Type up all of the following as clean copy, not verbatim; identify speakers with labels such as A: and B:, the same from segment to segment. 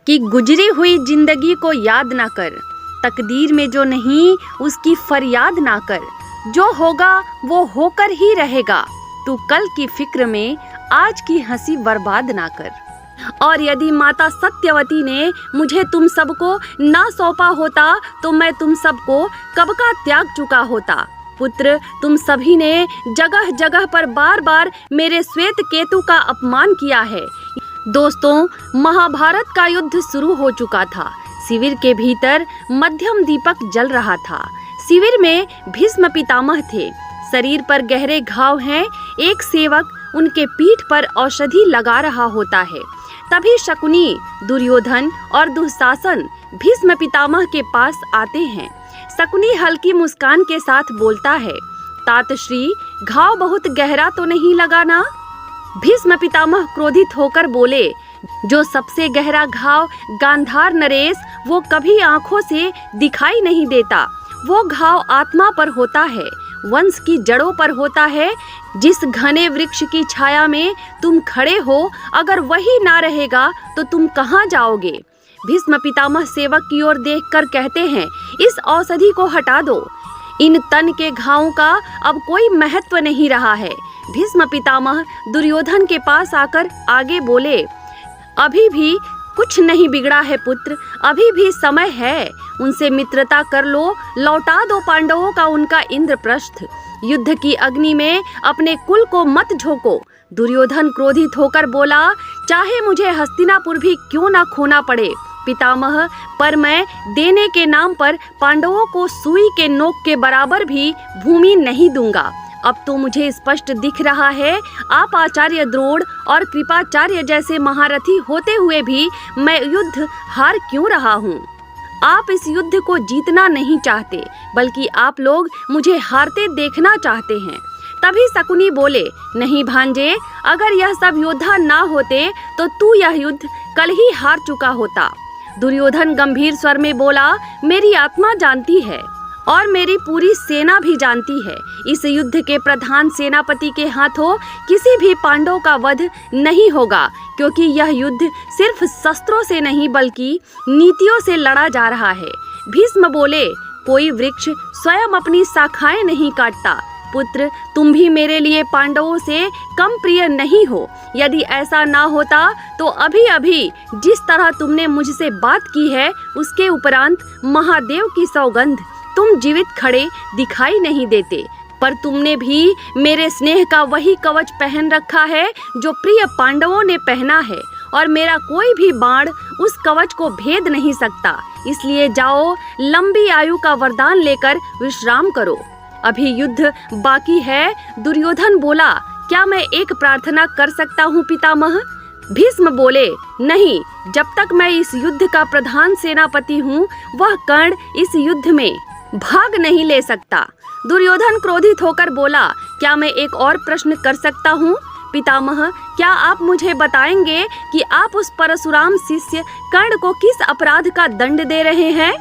A: कि गुजरी हुई जिंदगी को याद ना कर, तकदीर में जो नहीं उसकी फरियाद ना कर, जो होगा वो होकर ही रहेगा, तू कल की फिक्र में आज की हंसी बर्बाद ना कर। और यदि माता सत्यवती ने मुझे तुम सबको ना सौंपा होता तो मैं तुम सबको कब का त्याग चुका होता। पुत्र, तुम सभी ने जगह जगह पर बार बार मेरे श्वेत केतु का अपमान किया है। दोस्तों, महाभारत का युद्ध शुरू हो चुका था। शिविर के भीतर मध्यम दीपक जल रहा था। शिविर में भीष्म पितामह थे। शरीर पर गहरे घाव हैं। एक सेवक उनके पीठ पर औषधि लगा रहा होता है। तभी शकुनी, दुर्योधन और दुशासन भीष्म पितामह के पास आते हैं। शकुनी हल्की मुस्कान के साथ बोलता है, तातश्री, घाव बहुत गहरा तो नहीं लगा ना? भीष्म पितामह क्रोधित होकर बोले, जो सबसे गहरा घाव गांधार नरेश, वो कभी आंखों से दिखाई नहीं देता। वो घाव आत्मा पर होता है, वंश की जड़ों पर होता है। जिस घने वृक्ष की छाया में तुम खड़े हो, अगर वही ना रहेगा तो तुम कहाँ जाओगे? भीष्म पितामह सेवक की ओर देखकर कहते हैं, इस औषधि को हटा दो। इन तन के घावों का अब कोई महत्व नहीं रहा है। भीष्म पितामह दुर्योधन के पास आकर आगे बोले, अभी भी कुछ नहीं बिगड़ा है पुत्र, अभी भी समय है। उनसे मित्रता कर लो, लौटा दो पांडवों का उनका इंद्रप्रस्थ। युद्ध की अग्नि में अपने कुल को मत झोंको। दुर्योधन क्रोधित होकर बोला, चाहे मुझे हस्तिनापुर भी क्यों ना खोना पड़े पितामह, पर मैं देने के नाम पर पांडवों को सुई के नोक के बराबर भी भूमि नहीं दूंगा। अब तो मुझे स्पष्ट दिख रहा है, आप आचार्य द्रोण और कृपाचार्य जैसे महारथी होते हुए भी मैं युद्ध हार क्यों रहा हूँ। आप इस युद्ध को जीतना नहीं चाहते, बल्कि आप लोग मुझे हारते देखना चाहते हैं। तभी शकुनी बोले, नहीं भांजे, अगर यह सब योद्धा ना होते तो तू यह युद्ध कल ही हार चुका होता। दुर्योधन गंभीर स्वर में बोला, मेरी आत्मा जानती है और मेरी पूरी सेना भी जानती है, इस युद्ध के प्रधान सेनापति के हाथों किसी भी पांडव का वध नहीं होगा, क्योंकि यह युद्ध सिर्फ शस्त्रों से नहीं बल्कि नीतियों से लड़ा जा रहा है। भीष्म बोले, कोई वृक्ष स्वयं अपनी शाखाएं नहीं काटता। पुत्र, तुम भी मेरे लिए पांडवों से कम प्रिय नहीं हो। यदि ऐसा ना होता तो अभी अभी जिस तरह तुमने मुझसे बात की है, उसके उपरांत महादेव की सौगंध, तुम जीवित खड़े दिखाई नहीं देते। पर तुमने भी मेरे स्नेह का वही कवच पहन रखा है जो प्रिय पांडवों ने पहना है, और मेरा कोई भी बाण उस कवच को भेद नहीं सकता। इसलिए जाओ, लंबी आयु का वरदान लेकर विश्राम करो, अभी युद्ध बाकी है। दुर्योधन बोला, क्या मैं एक प्रार्थना कर सकता हूँ पितामह? भीष्म बोले, नहीं, जब तक मैं इस युद्ध का प्रधान सेनापति हूँ, वह कर्ण इस युद्ध में भाग नहीं ले सकता। दुर्योधन क्रोधित होकर बोला, क्या मैं एक और प्रश्न कर सकता हूँ? पितामह, क्या आप मुझे बताएंगे कि आप उस परशुराम शिष्य कर्ण को किस अपराध का दंड दे रहे हैं?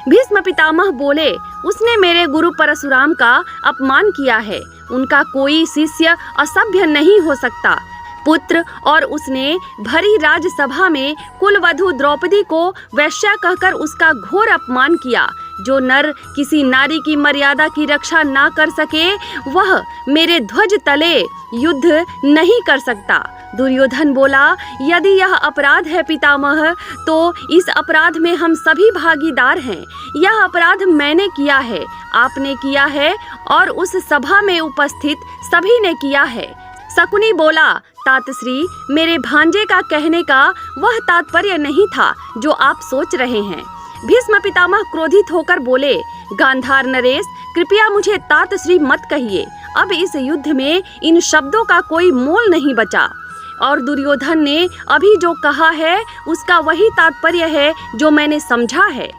A: भीष्म पितामह बोले, उसने मेरे गुरु परशुराम का अपमान किया है। उनका कोई शिष्य असभ्य नहीं हो सकता पुत्र, और उसने भरी राजसभा में कुलवधु द्रौपदी को वैश्या कहकर उसका घोर अपमान किया। जो नर किसी नारी की मर्यादा की रक्षा ना कर सके, वह मेरे ध्वज तले युद्ध नहीं कर सकता। दुर्योधन बोला, यदि यह अपराध है पितामह, तो इस अपराध में हम सभी भागीदार हैं। यह अपराध मैंने किया है, आपने किया है, और उस सभा में उपस्थित सभी ने किया है। शकुनी बोला, तातश्री, मेरे भांजे का कहने का वह तात्पर्य नहीं था जो आप सोच रहे हैं। भीष्म पितामह क्रोधित होकर बोले, गांधार नरेश, कृपया मुझे तातश्री मत कहिए। अब इस युद्ध में इन शब्दों का कोई मोल नहीं बचा, और दुर्योधन ने अभी जो कहा है उसका वही तात्पर्य है जो मैंने समझा है।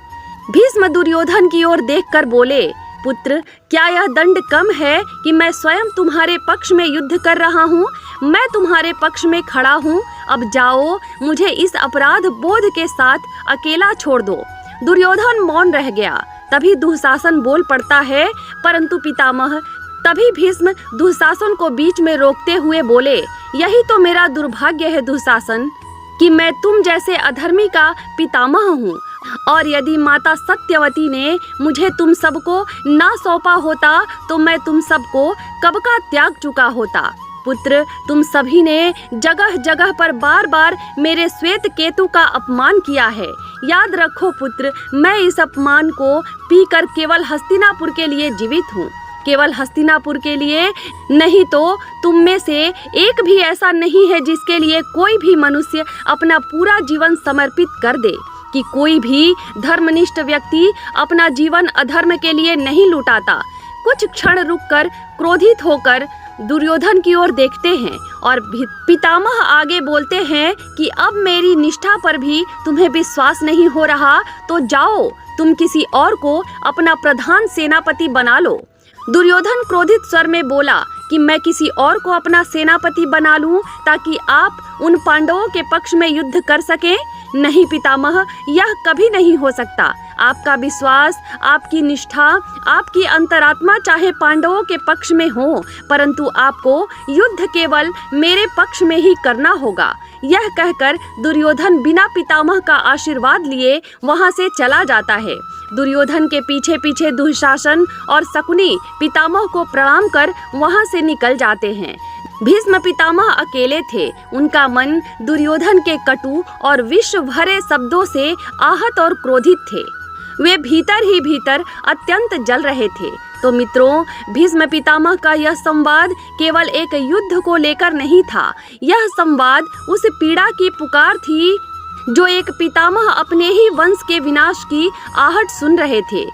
A: भीष्म दुर्योधन की ओर देखकर बोले, पुत्र, क्या यह दंड कम है कि मैं स्वयं तुम्हारे पक्ष में युद्ध कर रहा हूँ? मैं तुम्हारे पक्ष में खड़ा हूँ। अब जाओ, मुझे इस अपराध बोध के साथ अकेला छोड़ दो। दुर्योधन मौन रह गया। तभी दुशासन बोल पड़ता है, परंतु पितामह, तभी भीष्म दुशासन को बीच में रोकते हुए बोले, यही तो मेरा दुर्भाग्य है दुशासन। कि मैं तुम जैसे अधर्मी का पितामह हूँ, और यदि माता सत्यवती ने मुझे तुम सबको ना सौंपा होता तो मैं तुम सबको कब का त्याग चुका होता। पुत्र, तुम सभी ने जगह जगह पर बार बार मेरे श्वेत केतु का अपमान किया है। याद रखो पुत्र, मैं इस अपमान को पीकर केवल हस्तिनापुर के लिए जीवित हूँ, केवल हस्तिनापुर के लिए, नहीं तो तुम में से एक भी ऐसा नहीं है जिसके लिए कोई भी मनुष्य अपना पूरा जीवन समर्पित कर दे, कि कोई भी धर्मनिष्ठ व्यक्ति अपना जीवन अधर्म के लिए नहीं लुटाता। कुछ क्षण रुककर क्रोधित होकर दुर्योधन की ओर देखते हैं और पितामह आगे बोलते हैं कि अब मेरी निष्ठा पर भी तुम्हें विश्वास नहीं हो रहा तो जाओ, तुम किसी और को अपना प्रधान सेनापति बना लो। दुर्योधन क्रोधित स्वर में बोला कि मैं किसी और को अपना सेनापति बना लूं ताकि आप उन पांडवों के पक्ष में युद्ध कर सकें? नहीं पितामह, यह कभी नहीं हो सकता। आपका विश्वास, आपकी निष्ठा, आपकी अंतरात्मा चाहे पांडवों के पक्ष में हो, परंतु आपको युद्ध केवल मेरे पक्ष में ही करना होगा। यह कहकर दुर्योधन बिना पितामह का आशीर्वाद लिए वहां से चला जाता है। दुर्योधन के पीछे पीछे दुशासन और शकुनी पितामह को प्रणाम कर वहां से निकल जाते हैं। भीष्म पितामह अकेले थे। उनका मन दुर्योधन के कटु और विष भरे शब्दों से आहत और क्रोधित थे। वे भीतर ही भीतर अत्यंत जल रहे थे। तो मित्रों, भीष्म पितामह का यह संवाद केवल एक युद्ध को लेकर नहीं था। यह संवाद उस पीड़ा की पुकार थी जो एक पितामह अपने ही वंश के विनाश की आहट सुन रहे थे।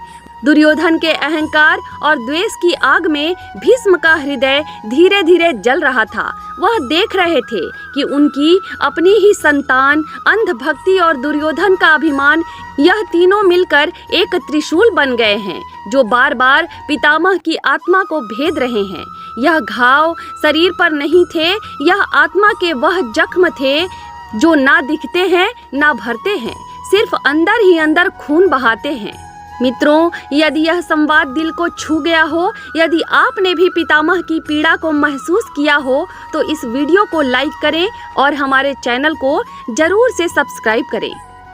A: दुर्योधन के अहंकार और द्वेष की आग में भीष्म का हृदय धीरे धीरे जल रहा था। वह देख रहे थे कि उनकी अपनी ही संतान, अंधभक्ति और दुर्योधन का अभिमान, यह तीनों मिलकर एक त्रिशूल बन गए हैं जो बार बार पितामह की आत्मा को भेद रहे हैं। यह घाव शरीर पर नहीं थे, यह आत्मा के वह जख्म थे जो ना दिखते हैं ना भरते हैं, सिर्फ अंदर ही अंदर खून बहाते हैं। मित्रों, यदि यह संवाद दिल को छू गया हो, यदि आपने भी पितामह की पीड़ा को महसूस किया हो, तो इस वीडियो को लाइक करें और हमारे चैनल को जरूर से सब्सक्राइब करें।